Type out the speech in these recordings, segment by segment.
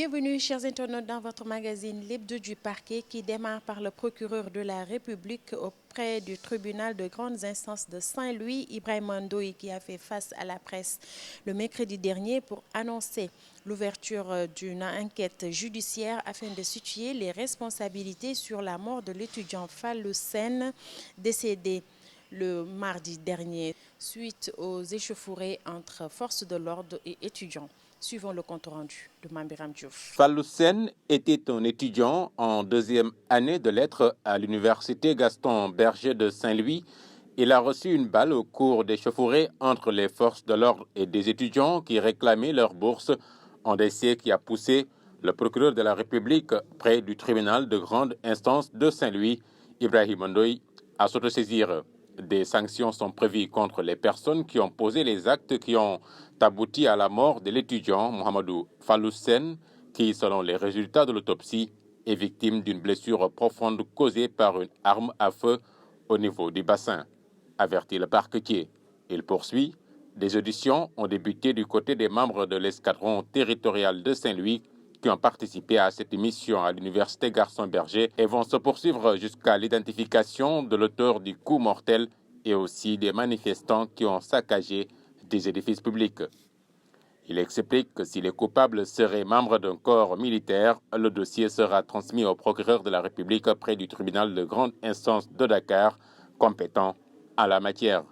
Bienvenue, chers internautes, dans votre magazine L'Hebdo du Parquet qui démarre par le procureur de la République auprès du tribunal de grande instance de Saint-Louis, Ibrahima Ndoye, qui a fait face à la presse le mercredi dernier pour annoncer l'ouverture d'une enquête judiciaire afin de situer les responsabilités sur la mort de l'étudiant Fallou Sène, décédé le mardi dernier suite aux échauffourées entre forces de l'ordre et étudiants. Suivons le compte rendu de Mambiram Diouf. Fallou Sène était un étudiant en deuxième année de lettres à l'université Gaston Berger de Saint-Louis. Il a reçu une balle au cours d'échauffourées entre les forces de l'ordre et des étudiants qui réclamaient leur bourse, un dossier qui a poussé le procureur de la République près du tribunal de grande instance de Saint-Louis, Ibrahima Ndoye, à s'autosaisir. Des sanctions sont prévues contre les personnes qui ont posé les actes qui ont abouti à la mort de l'étudiant Mohamedou Fallou Sène, qui, selon les résultats de l'autopsie, est victime d'une blessure profonde causée par une arme à feu au niveau du bassin, avertit le parquetier. Il poursuit. Des auditions ont débuté du côté des membres de l'escadron territorial de Saint-Louis qui ont participé à cette mission à l'université Gaston Berger et vont se poursuivre jusqu'à l'identification de l'auteur du coup mortel et aussi des manifestants qui ont saccagé des édifices publics. Il explique que si les coupables seraient membres d'un corps militaire, le dossier sera transmis au procureur de la République près du tribunal de grande instance de Dakar, compétent en la matière.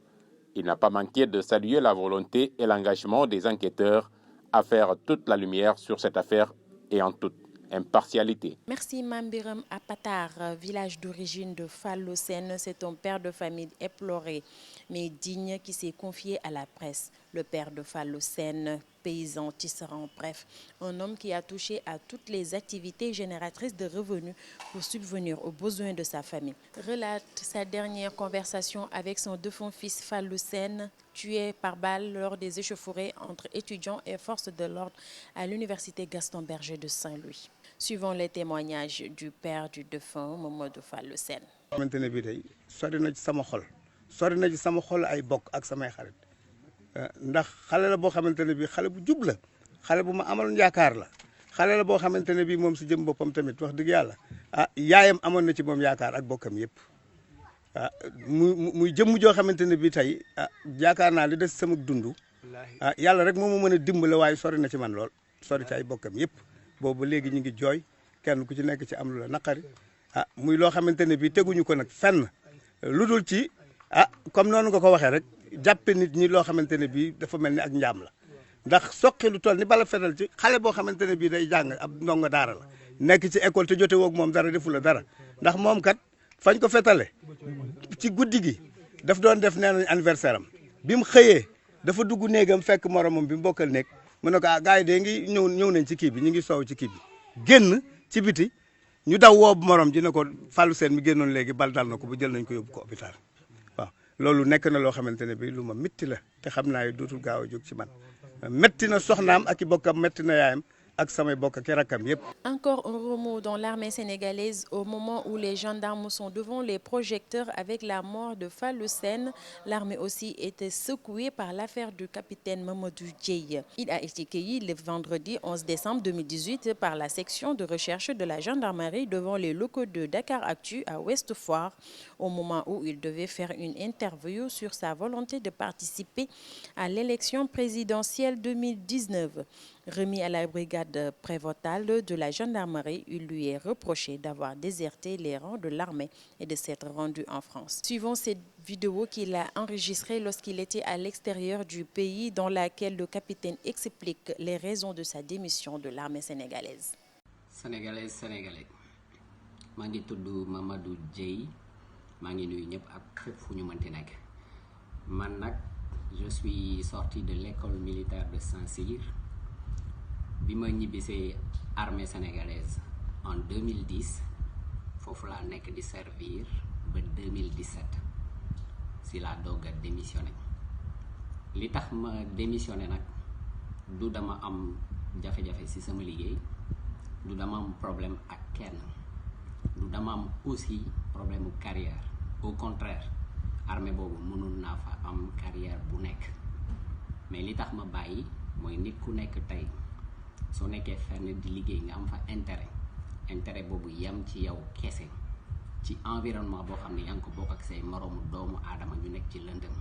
Il n'a pas manqué de saluer la volonté et l'engagement des enquêteurs à faire toute la lumière sur cette affaire et en toute impartialité. Merci Mambiram Apatar, village d'origine de Fallou Sène. C'est un père de famille éploré mais digne qui s'est confié à la presse. Le père de Fallou Sène, paysan, tisserand, bref, un homme qui a touché à toutes les activités génératrices de revenus pour subvenir aux besoins de sa famille. Relate sa dernière conversation avec son défunt fils Fallou Sène, tué par balle lors des échauffourées entre étudiants et forces de l'ordre à l'université Gaston Berger de Saint-Louis. Suivons les témoignages du père du défunt Mohamedou Fallou Sène. sori na ci sama xol ay bokk ak samay xarit ndax xale la boo xamante ne bii xale bu jub la xale bu ma amal yaakaar la xale la boo xamante ne bii moom si jëm boppam tamit wax dëgg yàlla yaayam amoon na ci moom yaakaar ak bokkam yëpp muy jëmm joo xamante ne bii tey yaakaar naa li des sama dund yàlla rek moo ma mën a dimbale waaye sori na ci man lool sori ci ay bokkam yëpp boobu léegi ñu ngi jooy kenn ku ci nekk ci am lu la naqari muy loo xamante ne bii teguñu ko nag fenn lu dul ci comme noonu nga ko waxee rek jàppe nit ñi loo xamante ne bii dafa mel ni ak njaam la ndax soqi lu toll ni bala fetal ci xale boo xamante ne bii day jàng ab ndongo daara la nekk ci école te jote woog moom dara defu la dara ndax moom kat fañ ko fetale ci guddi gi daf doon def nee nañ anniversaire am bi mu xëyee dafa dugg néegam fekk moromam bi mu bokkal nekk mu ne ko gars yi de ngi ñëw nañ ci kii bi ñu ngi soow ci kii bi génn ci biti ñu daw woo morom ji ne ko Fallou Sène mi génnoon léegi bal dal na ko bu jël nañ ko yóbbu ko hôpital loolu nekk na loo xamante ne bii lu ma métti la te xam naa dootul gaaw a jóg ci man métti na soxnaam ak i bokkam métti na yaayam ak samay bokk ak rakkam yëpp. Encore un remous dans l'armée sénégalaise au moment où les gendarmes sont devant les projecteurs avec la mort de Fallou Sène. L'armée aussi était secouée par l'affaire du capitaine Mamadou Dieye. Il a été cueilli le vendredi 11 décembre 2018 par la section de recherche de la gendarmerie devant les locaux de Dakaractu à Ouest Foire au moment où il devait faire une interview sur sa volonté de participer à l'élection présidentielle 2019. Remis à la brigade prévôtale de la gendarmerie, il lui est reproché d'avoir déserté les rangs de l'armée et de s'être rendu en France. Suivons cette vidéo qu'il a enregistrée lorsqu'il était à l'extérieur du pays, dans laquelle le capitaine explique les raisons de sa démission de l'armée sénégalaise. Sénégalais maa ngi tudd Mamadou Dieye maa ngi nuyu ñëpp ak fépp fu ñu mënti nekk man nag je suis sorti de l'école militaire de Saint-Cyr bi ma ñibbisee armée sénégalaise en 2010 foofu laa nekk di servir ba 2017 si laa doog a démissionné li tax ma démissionné nag du dama am jafe-jafe si sama liggéey du dama am problème ak kenn du dama am aussi problème carrière au contraire armée boobu mënoon naa fa am carrière bu nekk mais li tax ma bàyyi mooy nit ku nekk tey soo nekkee fenn di liggéey nga am fa intérêt boobu yem ci yow kese ci environnement boo xam ne yaa ngi ko bokk ak say moroomu doomu aadama ñu nekk ci lëndëm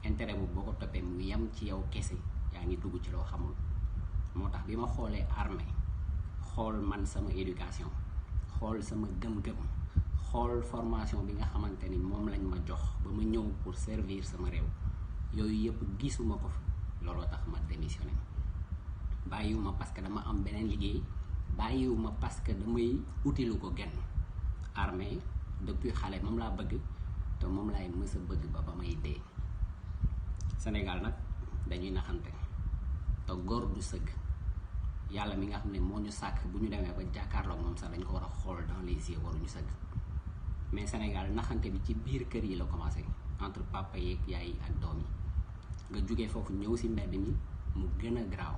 intérêt boobu boo ko toppee mu yem ci yow kese yaa ngi dugg ci loo xamul. moo tax bi ma xoolee armée xool man sama éducation xool sama gëm-gëm xool formation bi nga xamante ni moom lañ ma jox ba ma ñëw pour servir sama réew yooyu yëpp gisuma ko fi looloo tax ma démissionné bàyyiwuma parce que dama am beneen liggéey bàyyiwuma parce que damay utilu ko genn armée depuis xale moom laa bëgg te moom laay mës a bëgg ba may dee. Sénégal nag dañuy naxante te góor du sëgg yàlla mi nga xam ne moo ñu sàkk bu ñu demee ba jàkkaarloog moom sax dañ ko war a xool dans les yeux waruñu sëgg mais Sénégal naxante bi ci biir kër yi la commencé entre papa yeeg yaay yi ak doom yi nga jugee foofu ñëw si mbedd mi mu gën a garaaw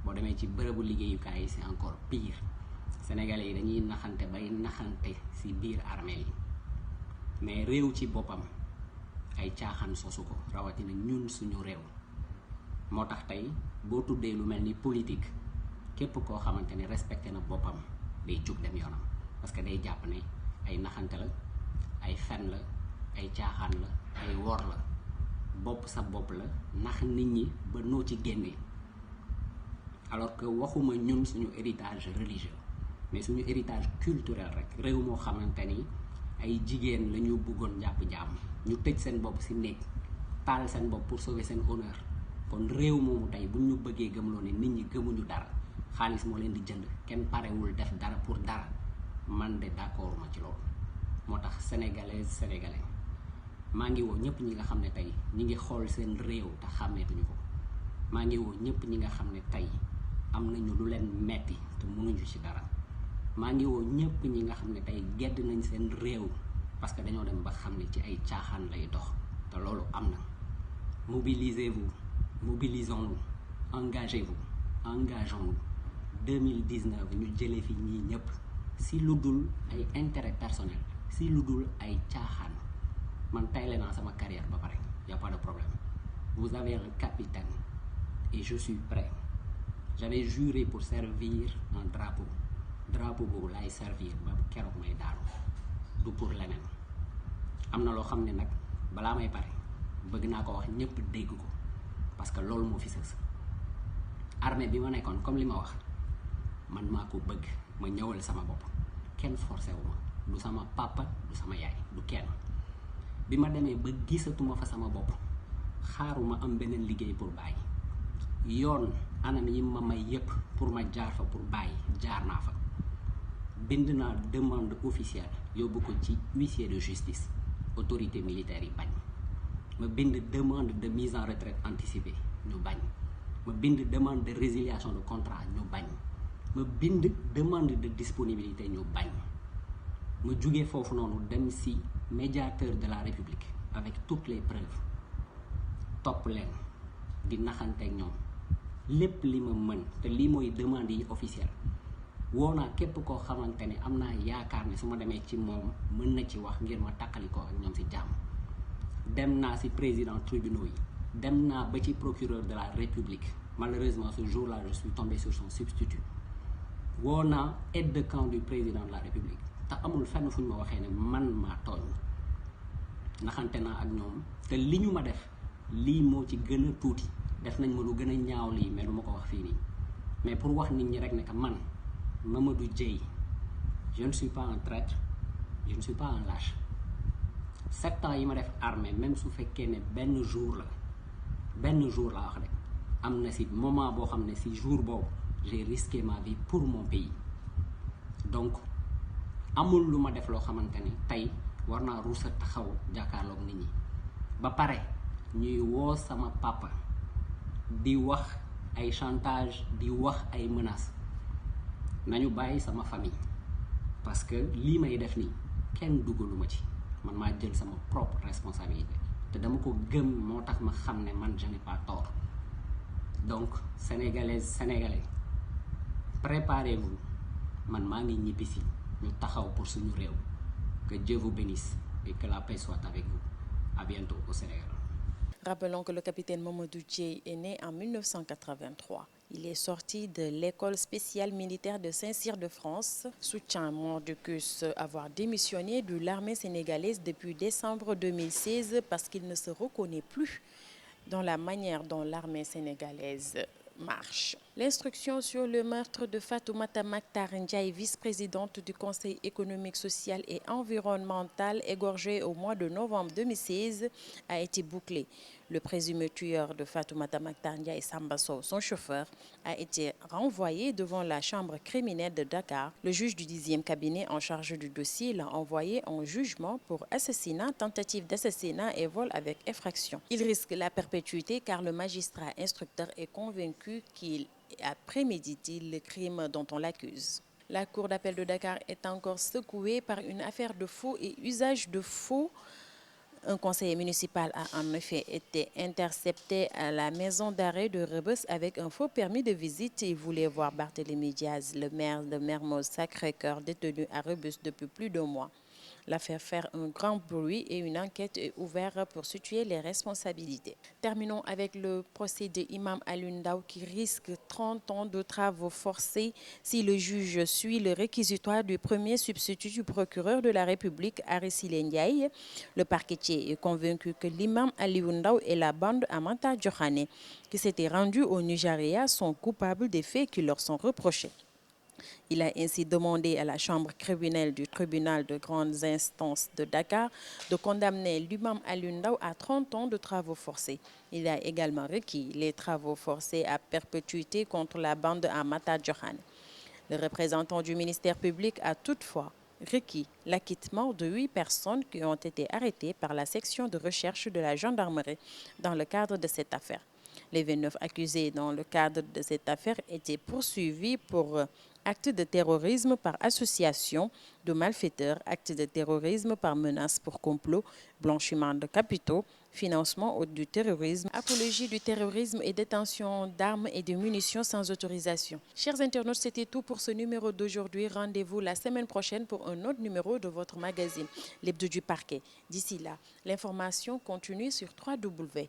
boo demee ci bërëbu liggéeyukaay yi c'est encore pire sénégalais yi dañuy naxante bay naxante si biir armée yi mais réew ci boppam ay caaxaan sosu ko rawatina ñun suñu réew moo tax tey boo tuddee lu mel ni politique képp koo xamante ni respecté na boppam day jug dem yoonam parce que day jàpp ne ay naxante la ay fen la ay caaxaan la ay wor la bopp sa bopp la nax nit ñi ba noo ci génnee alors que waxuma ñun suñu héritage religieux mais suñu héritage culturel rek réew moo xamante ni ay jigéen la ñu bëggoon jàpp jaam ñu tëj seen bopp ci néeg taal seen bopp pour sauver seen honneur kon réew moomu tey buñ ñu bëggee gëmloo ne nit ñi gëmuñu dara xaalis moo leen di jënd kenn parewul def dara pour dara man de d'accord ma ci loolu moo tax sénégalais maa ngi woo ñëpp ñi nga xam ne tey ñi ngi xool seen réew te xàmmeetuñu ko maa ngi woo ñëpp ñi nga xam ne tey am nañu lu leen metti te mënuñu ci dara maa ngi woo ñëpp ñi nga xam ne tey gedd nañ seen réew parce que dañoo dem ba xam ne ci ay caaxaan lay dox te loolu am na mobilisez-vous mobilisons-nous engageons-nous 2019 ñu jëlee fi ñii ñëpp si lu dul ay intérêt personnel si lu dul ay caaxaan man tayle naa sama carrière ba pare y a pas de problème vous avez un capitaine et je suis prêt j'avais juré pour servir un drapeau boobu laay servir ba keroog may daanu du pour leneen am na loo xam ne nag balaa may pare bëgg naa ko wax ñëpp dégg ko parce que loolu moo fi sës armée bi ma nekkoon comme li ma wax man maa ko bëgg ma ñëwal sama bopp kenn forcé wu ma du sama papa du sama yaay du kenn bi ma demee ba gisatuma fa sama bopp xaaruma am beneen liggéey pour bàyyi yoon anam yi ma may yépp pour ma jaar fa pour bàyyi jaar naa fa bind naa demande officielle yóbbu ko ci huissier de justice autorité militaire yi bañ ma bind demande de mise en retraite anticipée ñu bañ ma bind demande de résiliation de contrat ñu bañ ma bind demande de disponibilité ñu bañ ma jugee foofu noonu dem ci médiateur de la République avec toutes les preuves topp leen di naxanteeg ñoom lépp li ma mën te lii mooy demande yi officielle woo naa képp koo xamante ne am naa yaakaar ne su ma demee ci moom mën na ci wax ngir ma takkali ko ak ñoom ci jàmm dem naa ci président tribunaux yi dem naa ba ci procureur de la République malheureusement ce jour-là je suis tombé sur son substitut woo naa aide de camp du président de la République te amul fenn fu ñu ma waxee ne man maa tooñ naxante naa ak ñoom te li ñu ma def lii moo ci gën a tuuti def nañ ma lu gën a ñaaw lii mais du ma ko wax fii nii mais pour wax nit ñi rek ne que man Mamadou Dieye je ne suis pas un traître je ne suis pas un lâche 7 ans yi ma def armée même su fekkee ne benn jour laa wax rek am na ci moment boo xam ne ci jour boobu j'ai risqué ma vie pour mon pays donc amul lu ma def loo xamante ni tey war naa rusa taxaw jàkkaarloog nit ñi ba pare ñuy woo sama papa di wax ay chantage di wax ay menaces nañu bàyyi sama famille parce que lii may def nii kenn dugaluma ci man maa jël sama propre responsabilité te dama ko gëm moo tax ma xam ne man je n'ai pas tort donc sénégalais préparez-vous man maa ngi ñibbisi ñu taxaw pour suñu réew que Dieu vous bénisse et que la paix soit avec vous à bientôt au Sénégal. Rappelons que le capitaine Mamadou Dieye est né en 1983. Il est sorti de l'école spéciale militaire de Saint-Cyr de France, soutient Mordecus avoir démissionné de l'armée sénégalaise depuis décembre 2016 parce qu'il ne se reconnaît plus dans la manière dont l'armée sénégalaise marche. L'instruction sur le meurtre de Fatoumata Mactar Ndiaye, vice-présidente du Conseil économique, social et environnemental, égorgée au mois de novembre 2016, a été bouclée. Le présumé tueur de Fatoumata Mactar Ndiaye, Samba Sow, son chauffeur, a été renvoyé devant la chambre criminelle de Dakar. Le juge du 10e cabinet en charge du dossier l'a envoyé en jugement pour assassinat, tentative d'assassinat et vol avec effraction. Il risque la perpétuité car le magistrat instructeur est convaincu qu'il a prémédité le crime dont on l'accuse. La cour d'appel de Dakar est encore secouée par une affaire de faux et usage de faux. Un conseiller municipal a en effet été intercepté à la maison d'arrêt de Rebeuss avec un faux permis de visite. Il voulait voir Barthélémy Diaz, le maire de Mermoz Sacré-Cœur, détenu à Rebeuss depuis plus d'1 mois. L'affaire fait un grand bruit et une enquête est ouverte pour situer les responsabilités. Terminons avec le procès de Imam Alioune Ndao qui risque 30 ans de travaux forcés si le juge suit le réquisitoire du premier substitut du procureur de la République, Aristide Ndiaye. Le parquetier est convaincu que l'imam Alioune Ndao et la bande Amanta Diokhane qui s'étaient rendus au Nigeria sont coupables des faits qui leur sont reprochés. Il a ainsi demandé à la chambre criminelle du tribunal de grandes instances de Dakar de condamner l'imam Alioune Ndao à 30 ans de travaux forcés. Il a également requis les travaux forcés à perpétuité contre la bande Amata Diokhane. Le représentant du ministère public a toutefois requis l'acquittement de 8 personnes qui ont été arrêtées par la section de recherche de la gendarmerie dans le cadre de cette affaire. Les 29 accusés dans le cadre de cette affaire étaient poursuivis pour actes de terrorisme par association de malfaiteurs, actes de terrorisme par menace pour complot, blanchiment de capitaux, financement du terrorisme, apologie du terrorisme et détention d'armes et de munitions sans autorisation. Chers internautes, c'était tout pour ce numéro d'aujourd'hui. Rendez-vous la semaine prochaine pour un autre numéro de votre magazine, l'Hebdo du Parquet. D'ici là, l'information continue sur www.igfm.sn.